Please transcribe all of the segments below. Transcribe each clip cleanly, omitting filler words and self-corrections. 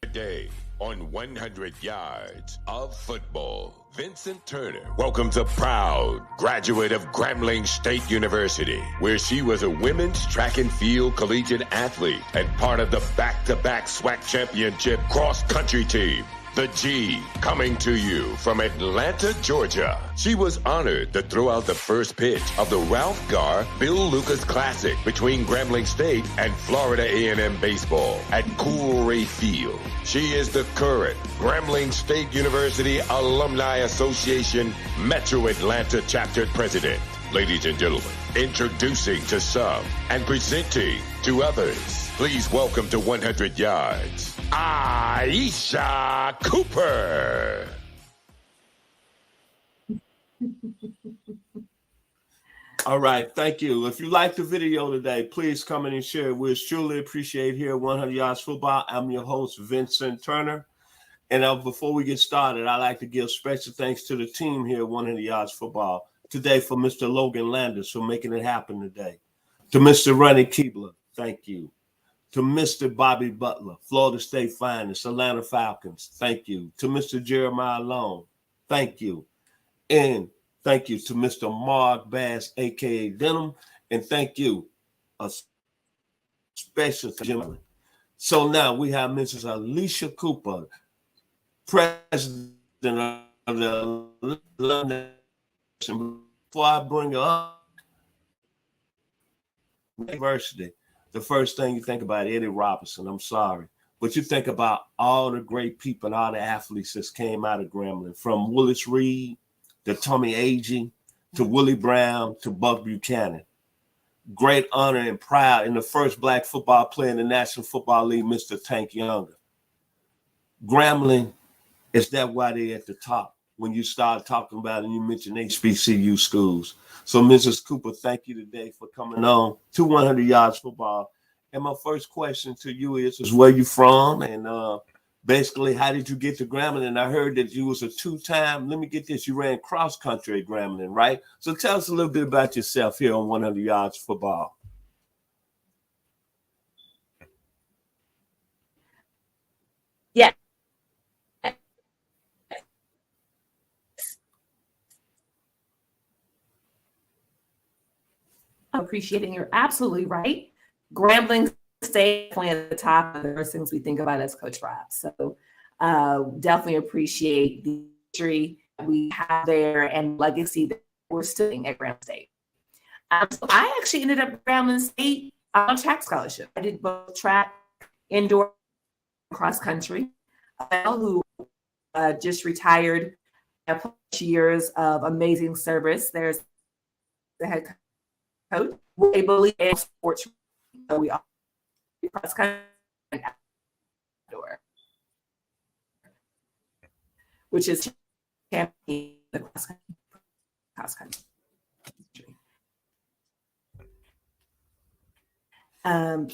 Today on 100 Yards of Football, Vincent Turner welcomes a proud graduate of Grambling State University, where she was a women's track and field collegiate athlete and part of the back-to-back SWAC championship cross-country team. The G, coming to you from Atlanta, Georgia. She was honored to throw out the first pitch of the Ralph Garr Bill Lucas Classic between Grambling State and Florida A&M baseball at Coolray Field. She is the current Grambling State University Alumni Association Metro Atlanta Chapter President. Ladies and gentlemen, introducing to some and presenting to others. Please welcome to 100 Yards, Aisha Cooper. All right, thank you. If you like the video today, please come in and share it. We truly appreciate here at 100 Yards Football. I'm your host, Vincent Turner. And before we get started, I'd like to give special thanks to the team here at 100 Yards Football today for Mr. Logan Landers for making it happen today. To Mr. Ronnie Keebler, thank you. To Mr. Bobby Butler, Florida State Finest, Atlanta Falcons, thank you. To Mr. Jeremiah Long, thank you. And thank you to Mr. Mark Bass, a.k.a. Denham, and thank you, a special gentleman. So now we have Mrs. Aisha Cooper, president of the London. Before I bring her up, university. The first thing you think about Eddie Robinson, I'm sorry. But you think about all the great people and all the athletes that came out of Grambling, from Willis Reed to Tommy Agee to Willie Brown to Buck Buchanan. Great honor and pride in the first black football player in the National Football League, Mr. Tank Younger. Grambling is that why they're at the top when you start talking about it and you mention HBCU schools. So, Mrs. Cooper, thank you today for coming on to 100 Yards Football. And my first question to you is where you from? And basically, how did you get to Grambling? And I heard that you was a two-time, let me get this, you ran cross-country at Grambling, right? So tell us a little bit about yourself here on 100 Yards Football. Yeah. Appreciating, you're absolutely right. Grambling State definitely at the top of the first things we think about as Coach Rob. So definitely appreciate the history we have there and legacy that we're still at Grambling State. So I actually ended up at Grambling State on track scholarship. I did both track, indoor, cross country. Who just retired after years of amazing service. There's the head coach. We believe in sports. So we all cross country and outdoor, which is champion the cross country.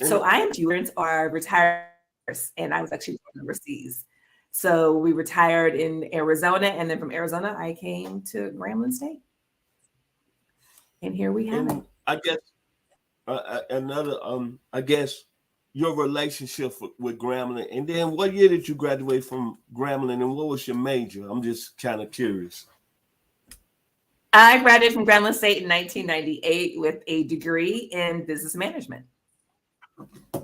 So I am students are retired, and I was actually overseas. So we retired in Arizona, and then from Arizona, I came to Grambling State. And here we have it. I guess I guess your relationship with Grambling, and then what year did you graduate from Grambling, and what was your major? I'm just kind of curious. I graduated from Grambling State in 1998 with a degree in business management.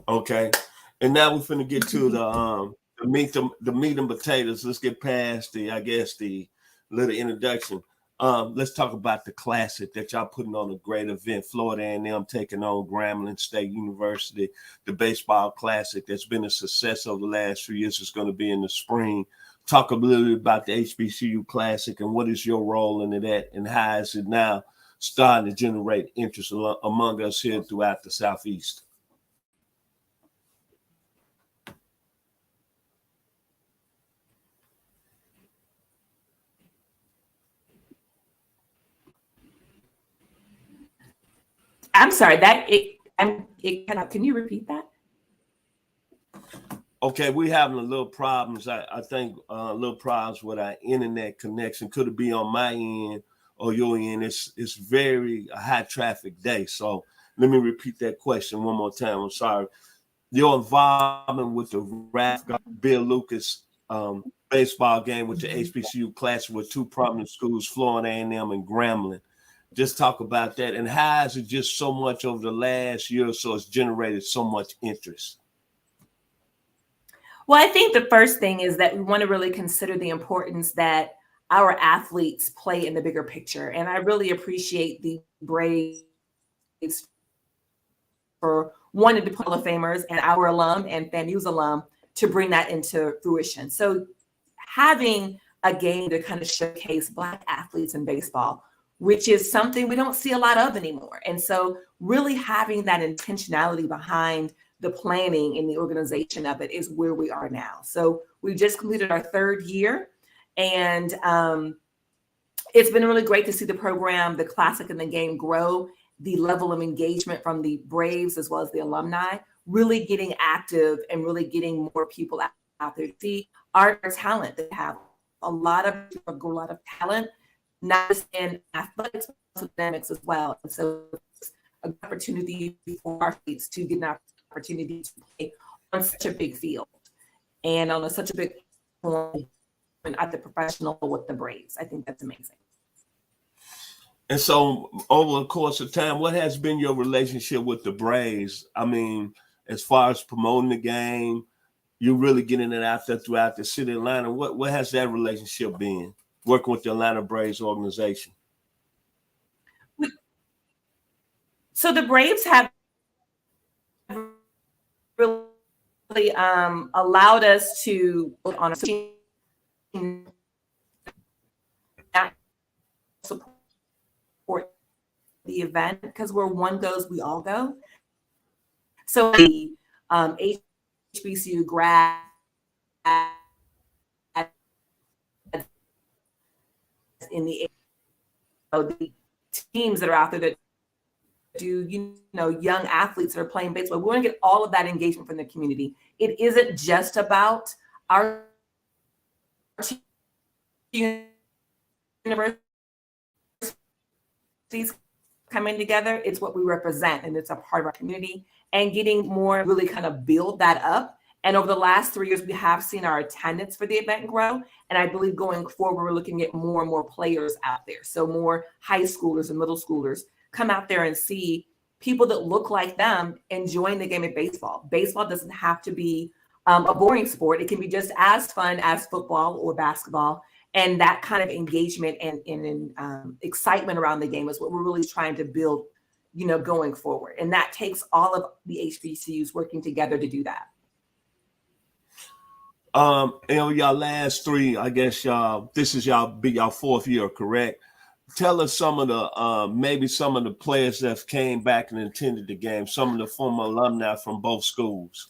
Okay, and now we're finna get to the meat and potatoes. Let's get past the little introduction. Let's talk about the classic that y'all putting on a great event. Florida A&M taking on Grambling State University. The baseball classic that's been a success over the last few years is going to be in the spring. Talk a little bit about the HBCU classic and what is your role in that, and how is it now starting to generate interest among us here throughout the Southeast? I'm sorry, it kind of, can you repeat that? Okay, we're having a little problems. I think little problems with our internet connection. Could it be on my end or your end? It's very a high traffic day. So let me repeat that question one more time. I'm sorry. your involvement with the Ralph Bill Lucas baseball game with the HBCU class with two prominent schools, Florida A&M and Grambling. Just talk about that, and how has it just so much over the last year or so it's generated so much interest? Well, I think the first thing is that we want to really consider the importance that our athletes play in the bigger picture. And I really appreciate the Braves for wanting to put Hall of Famers and our alum and FAMU's alum to bring that into fruition. So having a game to kind of showcase Black athletes in baseball, which is something we don't see a lot of anymore. And so really having that intentionality behind the planning and the organization of it is where we are now. So we just completed our third year, and it's been really great to see the program, the classic and the game grow, the level of engagement from the Braves as well as the alumni, really getting active and really getting more people out there to see our talent. They have a lot of talent, not just in athletics, but also academics as well. And so it's an opportunity for our athletes to get an opportunity to play on such a big field and on such a big point at the professional with the Braves. I think that's amazing. And so over the course of time, what has been your relationship with the Braves? I mean, as far as promoting the game, you're really getting it out there throughout the city of Atlanta. What has that relationship been, working with the Atlanta Braves organization? So the Braves have really allowed us to build on a team support the event, because where one goes, we all go. So the HBCU grad in the teams that are out there that do, young athletes that are playing baseball. We want to get all of that engagement from the community. It isn't just about our universities coming together. It's what we represent, and it's a part of our community, and getting more really kind of build that up. And over the last 3 years, we have seen our attendance for the event grow. And I believe going forward, we're looking at more and more players out there. So more high schoolers and middle schoolers come out there and see people that look like them enjoying the game of baseball. Baseball doesn't have to be a boring sport. It can be just as fun as football or basketball. And that kind of engagement and excitement around the game is what we're really trying to build, going forward. And that takes all of the HBCUs working together to do that. Y'all last three, I guess this is y'all fourth year, correct? Tell us some of the maybe some of the players that came back and attended the game, some of the former alumni from both schools.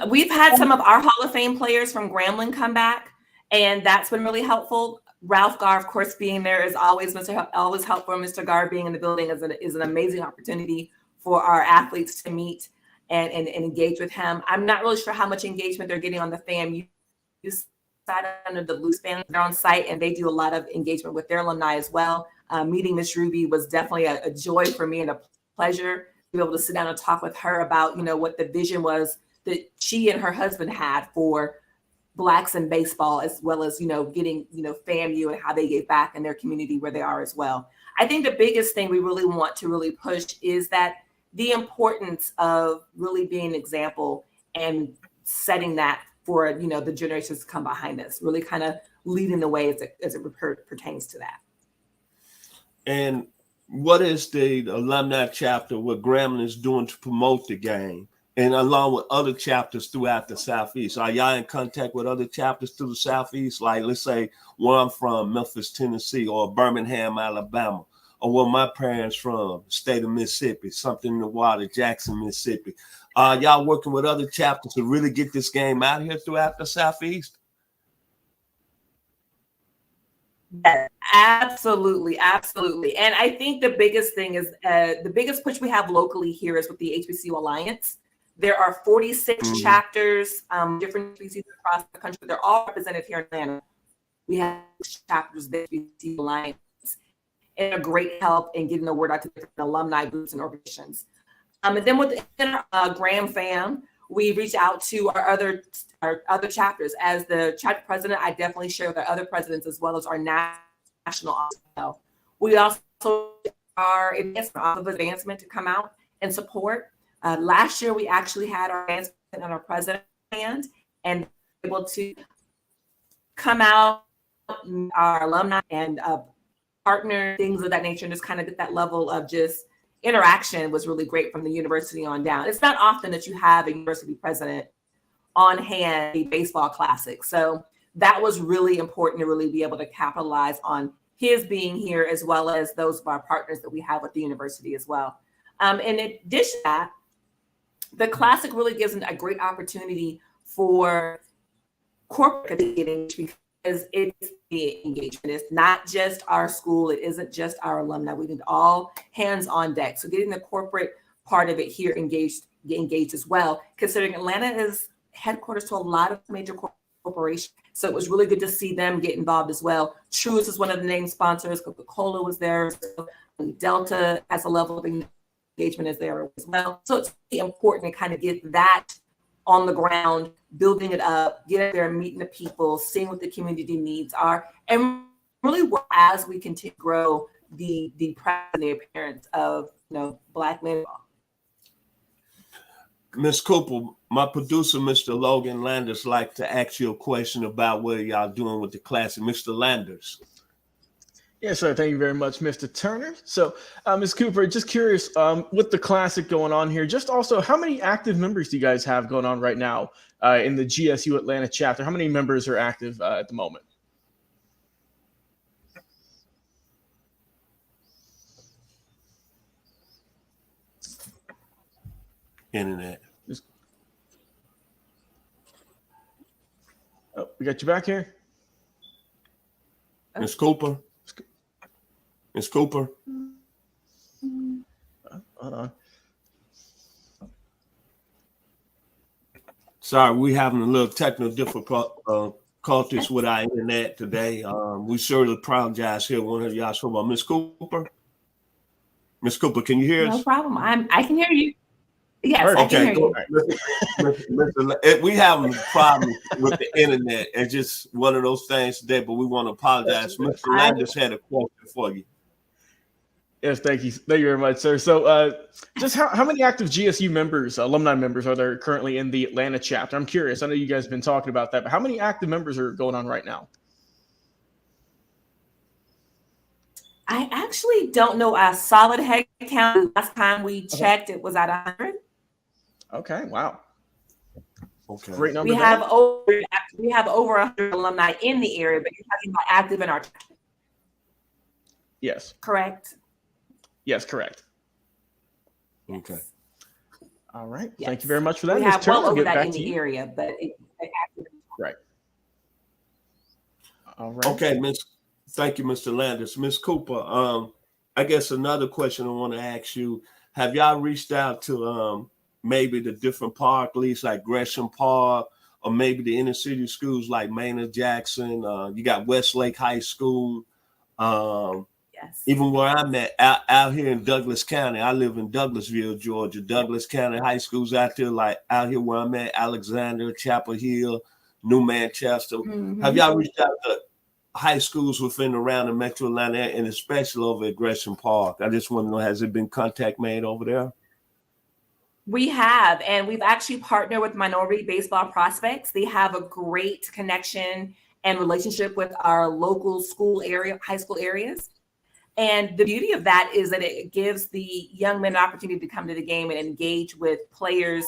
We've had some of our Hall of Fame players from Grambling come back, and that's been really helpful. Ralph Garr, of course, being there is always helpful. Mr. Garr being in the building is an amazing opportunity for our athletes to meet and engage with him. I'm not really sure how much engagement they're getting on the FAMU side under the loose band. They're on site, and they do a lot of engagement with their alumni as well. Meeting Miss Ruby was definitely a joy for me and a pleasure to be able to sit down and talk with her about, what the vision was that she and her husband had for Blacks in baseball, as well as, getting, FAMU and how they gave back in their community where they are as well. I think the biggest thing we really want to really push is that the importance of really being an example and setting that for, the generations to come behind us, really kind of leading the way as it pertains to that. And what is the alumni chapter, what Grambling is doing to promote the game, and along with other chapters throughout the Southeast? Are y'all in contact with other chapters through the Southeast? Like, let's say where I'm from, Memphis, Tennessee, or Birmingham, Alabama, or where my parents from, the state of Mississippi, something in the water, Jackson, Mississippi. Y'all working with other chapters to really get this game out here throughout the Southeast? Yeah, absolutely. And I think the biggest thing is the biggest push we have locally here is with the HBCU Alliance. There are 46 chapters, different HBCUs across the country. They're all represented here in Atlanta. We have chapters of the HBCU Alliance, and a great help in getting the word out to different alumni groups and organizations. And then within our Graham fam, we reach out to our other chapters. As the chapter president, I definitely share with our other presidents as well as our national office. We also our advancement to come out and support. Last year, we actually had our advancement on our president and able to come out, our alumni and partner, things of that nature, and just kind of get that level of just interaction was really great from the university on down. It's not often that you have a university president on hand a baseball classic. So that was really important to really be able to capitalize on his being here, as well as those of our partners that we have with the university as well. In addition to that, the classic really gives a great opportunity for corporate engagement, because it's the engagement. It's not just our school. It isn't just our alumni. We need all hands on deck. So getting the corporate part of it here engaged as well, considering Atlanta is headquarters to a lot of major corporations. So it was really good to see them get involved as well. Truist is one of the name sponsors. Coca-Cola was there. So Delta has a level of engagement as there as well. So it's really important to kind of get that on the ground, building it up, getting there, meeting the people, seeing what the community needs are, and really as we continue to grow the presence and the appearance of Black men. Ms. Cooper, my producer, Mr. Logan Landers, like to ask you a question about what y'all doing with the classic. Mr. Landers. Yes, sir. Thank you very much, Mr. Turner. So, Ms. Cooper, just curious, with the classic going on here, just also, how many active members do you guys have going on right now in the GSU Atlanta chapter? How many members are active at the moment? Internet. Oh, we got you back here. Ms. Cooper. Ms. Cooper. Hold on. Sorry, we having a little technical difficulties with our internet today. We certainly apologize here. One of y'all about Ms. Cooper. Ms. Cooper, can you hear us? No problem. I can hear you. Yes, Perfect. I can hear you. We having problems with the internet. It's just one of those things today, but we want to apologize. Mr. Landers had a question for you. Yes, thank you. Thank you very much, sir. So just how many active GSU members, alumni members, are there currently in the Atlanta chapter? I'm curious. I know you guys have been talking about that, but how many active members are going on right now? I actually don't know a solid head count. Last time we checked, it was at 100. Okay, wow. Okay. Great number. We have over 100 alumni in the area, but you're talking about active in our chapter. Yes. Correct? Yes, correct. Okay. All right. Yes. Thank you very much for that. We Ms. have Turner, well over get that back in to the you. area, but it's active. Right. All right. Okay, thank you, Mr. Landers. Ms. Cooper, I guess another question I want to ask you, have y'all reached out to maybe the different park leagues like Gresham Park, or maybe the inner city schools like Maynard Jackson? You got Westlake High School. Yes. Even where I'm at, out here in Douglas County, I live in Douglasville, Georgia. Douglas County High School's out there, like out here where I'm at, Alexander, Chapel Hill, New Manchester. Mm-hmm. Have y'all reached out to high schools within around the metro Atlanta, and especially over at Gresham Park? I just want to know, has there been contact made over there? We have, and we've actually partnered with Minority Baseball Prospects. They have a great connection and relationship with our local school area, high school areas. And the beauty of that is that it gives the young men an opportunity to come to the game and engage with players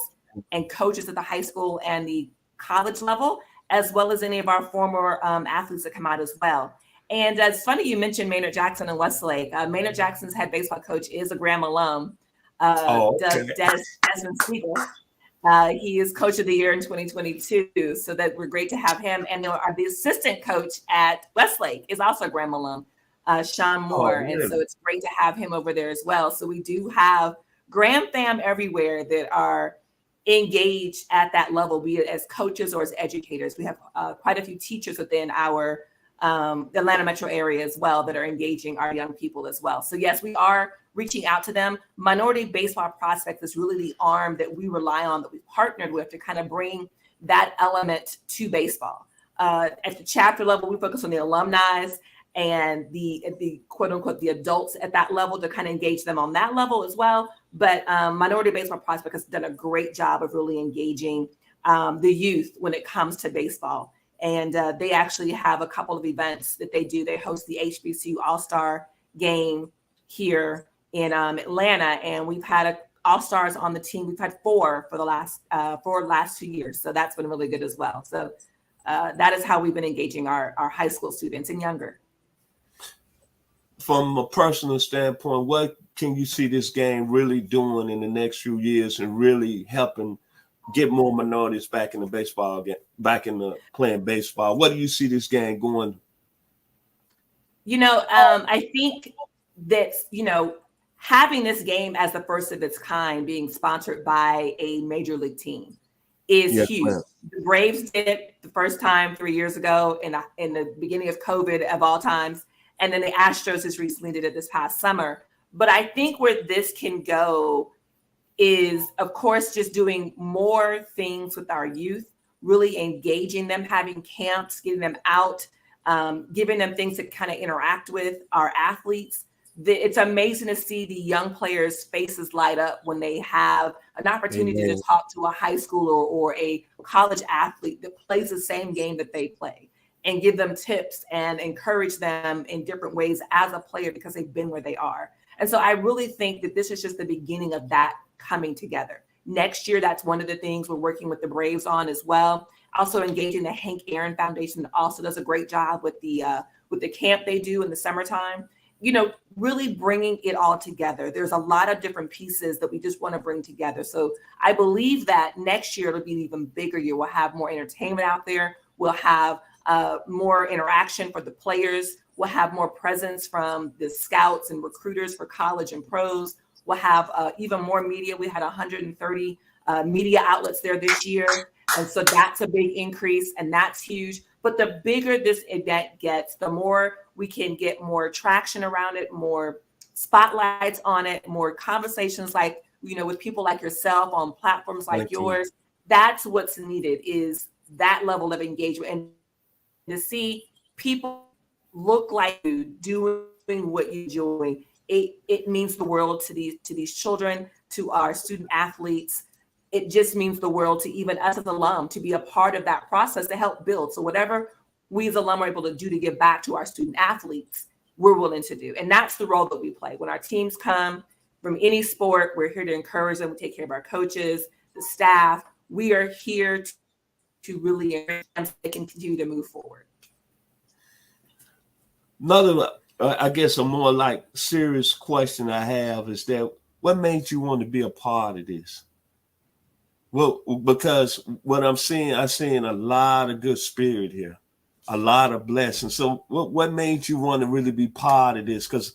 and coaches at the high school and the college level, as well as any of our former athletes that come out as well. And it's funny you mentioned Maynard Jackson and Westlake. Maynard Jackson's head baseball coach is a Graham alum, Desmond Siegel. He is coach of the year in 2022, so that we're great to have him. And the assistant coach at Westlake is also a Graham alum, Sean Moore. Really? And so it's great to have him over there as well. So we do have Graham fam everywhere that are engaged at that level, be it as coaches or as educators. We have quite a few teachers within our Atlanta metro area as well that are engaging our young people as well. So yes, we are reaching out to them. Minority Baseball Prospects is really the arm that we rely on, that we partnered with to kind of bring that element to baseball. At the chapter level, we focus on the alumni and the quote unquote the adults at that level to kind of engage them on that level as well. But Minority Baseball Prospect has done a great job of really engaging the youth when it comes to baseball. And they actually have a couple of events that they do. They host the HBCU All-Star Game here in Atlanta, and we've had All-Stars on the team. We've had four for the last 2 years, so that's been really good as well. So that is how we've been engaging our high school students and younger. From a personal standpoint, what can you see this game really doing in the next few years and really helping get more minorities back in the baseball game, back in the playing baseball? What do you see this game going? I think that, having this game as the first of its kind being sponsored by a major league team is huge. Ma'am. The Braves did it the first time 3 years ago in the beginning of COVID of all times. And then the Astros just recently did it this past summer. But I think where this can go is, of course, just doing more things with our youth, really engaging them, having camps, getting them out, giving them things to kind of interact with our athletes. It's amazing to see the young players' faces light up when they have an opportunity to talk to a high schooler or a college athlete that plays the same game that they play, and give them tips and encourage them in different ways as a player because they've been where they are. And so I really think that this is just the beginning of that coming together. Next year, that's one of the things we're working with the Braves on as well. Also engaging the Hank Aaron Foundation that also does a great job with the camp they do in the summertime. Really bringing it all together. There's a lot of different pieces that we just want to bring together. So I believe that next year it'll be an even bigger year. We'll have more entertainment out there. We'll have more interaction for the players. We'll have more presence from the scouts and recruiters for college and pros. We'll have even more media. We had 130 media outlets there this year. And so that's a big increase, and that's huge. But the bigger this event gets, the more we can get more traction around it, more spotlights on it, more conversations like, with people like yourself on platforms like yours. That's what's needed, is that level of engagement, and to see people look like you doing what you're doing. It means the world to these children, to our student athletes. It just means the world to even us as alum to be a part of that process to help build. So whatever we as alum are able to do to give back to our student athletes, we're willing to do. And that's the role that we play. When our teams come from any sport, we're here to encourage them. We take care of our coaches, the staff. We are here to really encourage them so they can continue to move forward. Another, I guess, a more like serious question I have is that what made you want to be a part of this? Well, because what I'm seeing a lot of good spirit here, a lot of blessings. So what made you want to really be part of this? Because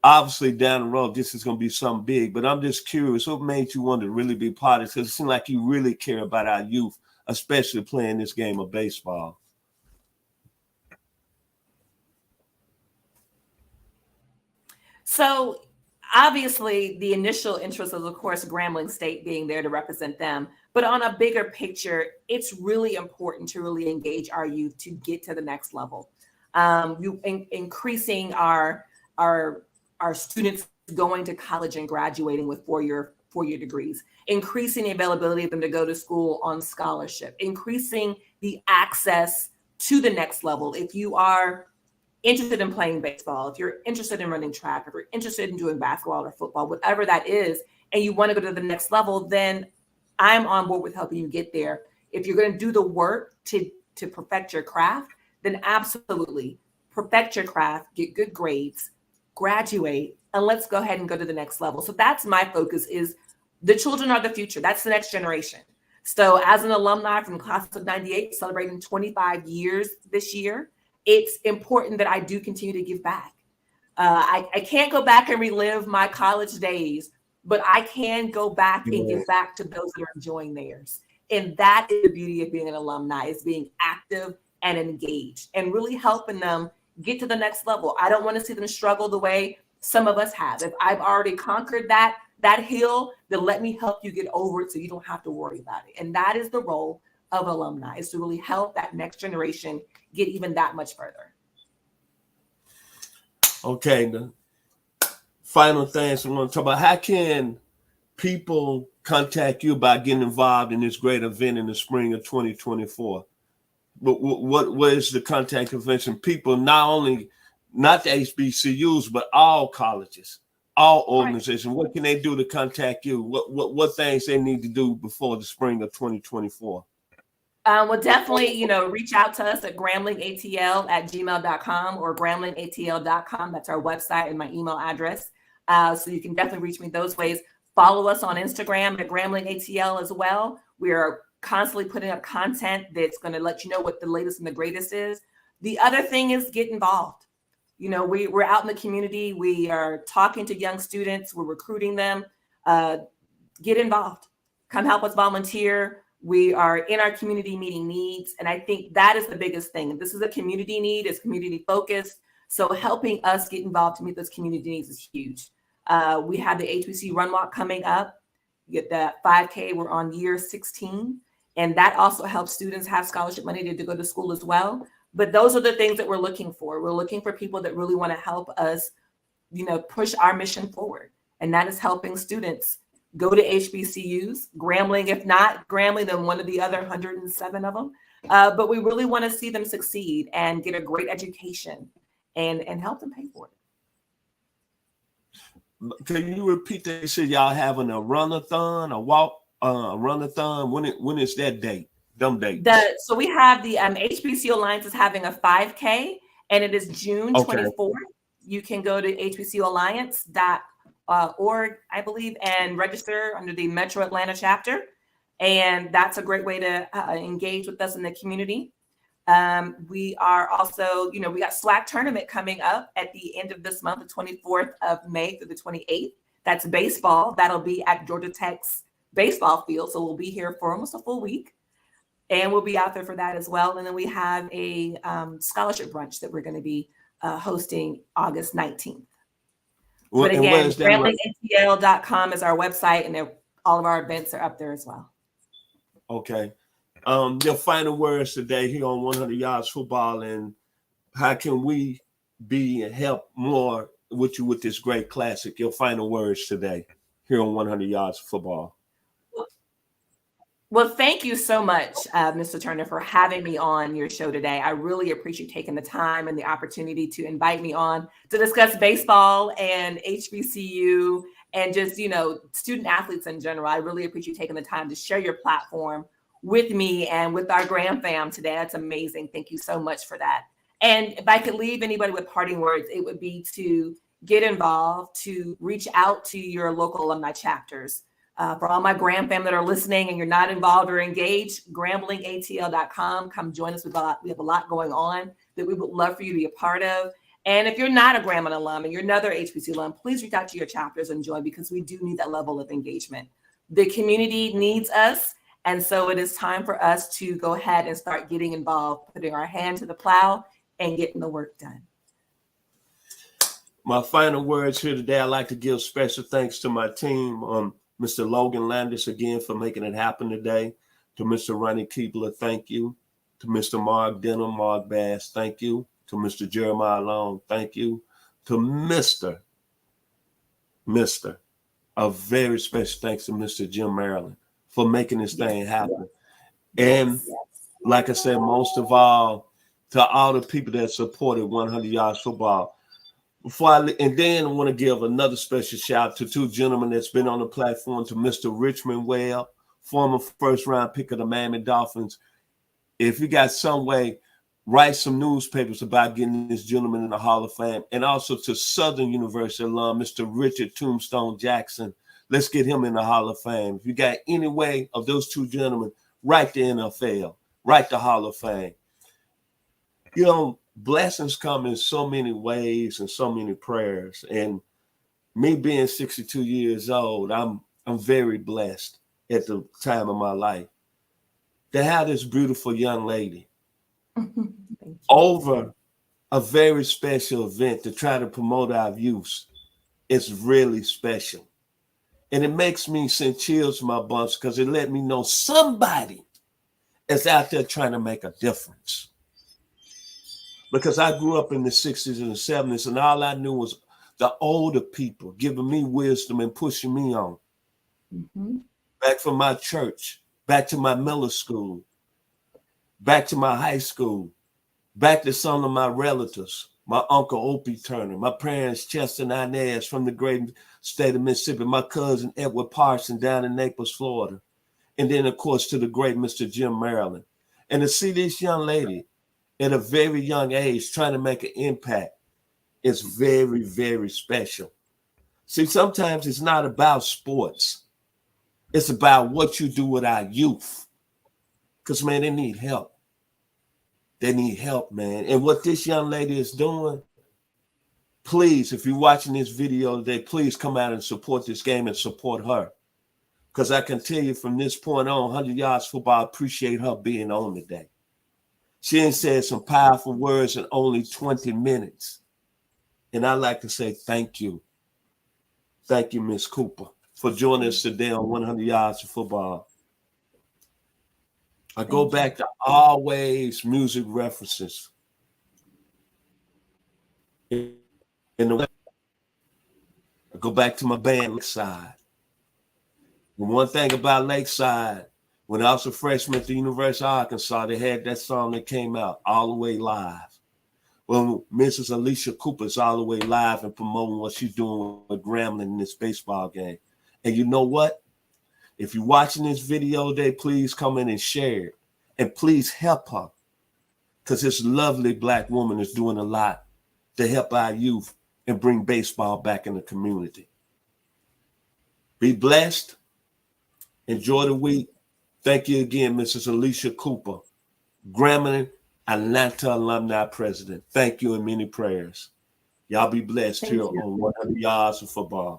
obviously down the road, this is going to be something big, but I'm just curious, what made you want to really be part of this? Because it seems like you really care about our youth, especially playing this game of baseball. So obviously the initial interest was, of course, Grambling State being there to represent them. But on a bigger picture, it's really important to really engage our youth to get to the next level. Increasing our students going to college and graduating with four-year degrees, increasing the availability of them to go to school on scholarship, increasing the access to the next level. If you are interested in playing baseball, if you're interested in running track, if you're interested in doing basketball or football, whatever that is, and you want to go to the next level, then I'm on board with helping you get there. If you're going to do the work to perfect your craft, then absolutely perfect your craft, get good grades, graduate, and let's go ahead and go to the next level. So that's my focus, is the children are the future. That's the next generation. So as an alumni from the class of 98, celebrating 25 years this year, it's important that I do continue to give back. I can't go back and relive my college days, but I can go back and give back to those that are enjoying theirs. And that is the beauty of being an alumni, is being active and engaged and really helping them get to the next level. I don't want to see them struggle the way Some of us have. If I've already conquered that hill, then let me help you get over it so you don't have to worry about it. And that is the role of alumni, is to really help that next generation get even that much further. Okay, the final things I want to talk about. How can people contact you about getting involved in this great event in the spring of 2024? What is the contact information? People, not the HBCUs, but all colleges, all organizations. Right. What can they do to contact you? What things they need to do before the spring of 2024? Well, definitely, reach out to us at gramblingatl@gmail.com or gramblingatl.com. That's our website and my email address. So you can definitely reach me those ways. Follow us on Instagram at gramblingatl as well. We are constantly putting up content that's going to let you know what the latest and the greatest is. The other thing is get involved. We're out in the community. We are talking to young students. We're recruiting them. Get involved. Come help us volunteer. We are in our community meeting needs. And I think that is the biggest thing. This is a community need. It's community focused. So helping us get involved to meet those community needs is huge. We have the HBC Run Walk coming up. You get that 5K. We're on year 16. And that also helps students have scholarship money to go to school as well. But those are the things that we're looking for. We're looking for people that really want to help us, push our mission forward. And that is helping students go to HBCUs, Grambling, if not Grambling, then one of the other 107 of them. But we really want to see them succeed and get a great education and help them pay for it. Can you repeat that? You said y'all having a run-a-thon, a walk, run-a-thon. When is that date? Them dates. So we have the HBCU Alliance is having a 5K, and it is June 24th. You can go to hbcualliance.org, I believe, and register under the Metro Atlanta chapter. And that's a great way to engage with us in the community. We are also, we got SWAC tournament coming up at the end of this month, the 24th of May through the 28th. That's baseball. That'll be at Georgia Tech's baseball field. So we'll be here for almost a full week. And we'll be out there for that as well. And then we have a scholarship brunch that we're going to be hosting August 19th. But again, gramblingatl.com is our website, and all of our events are up there as well. Okay. Your final words today here on 100 Yards Football, and how can we be and help more with you with this great classic? Your final words today here on 100 Yards Football. Well, thank you so much, Mr. Turner, for having me on your show today. I really appreciate taking the time and the opportunity to invite me on to discuss baseball and HBCU and just, student athletes in general. I really appreciate taking the time to share your platform with me and with our Gram fam today. That's amazing. Thank you so much for that. And if I could leave anybody with parting words, it would be to get involved, to reach out to your local alumni chapters. For all my Gram fam that are listening and you're not involved or engaged, gramblingatl.com. Come join us. We have a lot going on that we would love for you to be a part of. And if you're not a Grambling alum and you're another HBC alum, please reach out to your chapters and join, because we do need that level of engagement. The community needs us. And so it is time for us to go ahead and start getting involved, putting our hand to the plow and getting the work done. My final words here today, I'd like to give special thanks to my team. Mr. Logan Landers, again, for making it happen today. To Mr. Ronnie Keebler, thank you. To Mr. Mark Denham, Mark Bass, thank you. To Mr. Jeremiah Long, thank you. To Mr. A very special thanks to Mr. Jim Maryland for making this thing happen. And like I said, most of all, to all the people that supported 100 Yards Football. And then I want to give another special shout out to two gentlemen that's been on the platform, to Mr. Richmond Webb, former first-round pick of the Miami Dolphins. If you got some way, write some newspapers about getting this gentleman in the Hall of Fame. And also to Southern University alum, Mr. Richard Tombstone Jackson. Let's get him in the Hall of Fame. If you got any way of those two gentlemen, write the NFL, write the Hall of Fame. Blessings come in so many ways and so many prayers. And me being 62 years old, I'm very blessed at the time of my life to have this beautiful young lady over a very special event to try to promote our youth is really special. And it makes me send chills to my bumps because it let me know somebody is out there trying to make a difference. Because I grew up in the 60s and the 70s, and all I knew was the older people giving me wisdom and pushing me on. Mm-hmm. Back from my church, back to my middle school, back to my high school, back to some of my relatives, my uncle Opie Turner, my parents Chester and Inez from the great state of Mississippi, my cousin Edward Parson down in Naples, Florida, and then, of course, to the great Mr. Jim Maryland. And to see this young lady at a very young age trying to make an impact is very, very special. See, sometimes it's not about sports. It's about what you do with our youth. Because, man, they need help. They need help, man. And what this young lady is doing, please, if you're watching this video today, please come out and support this game and support her. Because I can tell you from this point on, 100 Yards Football, I appreciate her being on today. She ain't said some powerful words in only 20 minutes. And I'd like to say thank you. Thank you, Miss Cooper, for joining us today on 100 Yards of Football. I go back to always music references. I go back to my band, Lakeside. And one thing about Lakeside, when I was a freshman at the University of Arkansas, they had that song that came out, All the Way Live. Well, Mrs. Aisha Cooper is all the way live and promoting what she's doing with Grambling in this baseball game. And you know what? If you're watching this video today, please come in and share it. And please help her. Because this lovely Black woman is doing a lot to help our youth and bring baseball back in the community. Be blessed. Enjoy the week. Thank you again, Mrs. Aisha Cooper, Grambling Atlanta alumni president. Thank you and many prayers. Y'all be blessed here on 100 Yards of Football.